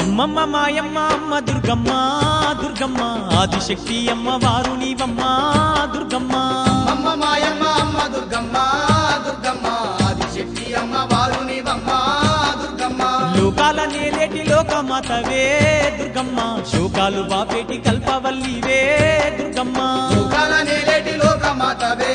అమ్మమ్మ మాయమ్మ అమ్మ దుర్గమ్మ దుర్గమ్మ ఆదిశక్తి అమ్మ వారు నీవమ్మ దుర్గమ్మ. అమ్మ మాయమ్మ అమ్మ దుర్గమ్మ దుర్గమ్మ ఆదిశక్తి అమ్మ వారు నీవమ్మ దుర్గమ్మ. లోకాల నేలేటి లోకమాతవే దుర్గమ్మ, శోకాలు బాపేటి కల్పవల్లివే దుర్గమ్మ. లోకాల నేలేటి లోకమాతవే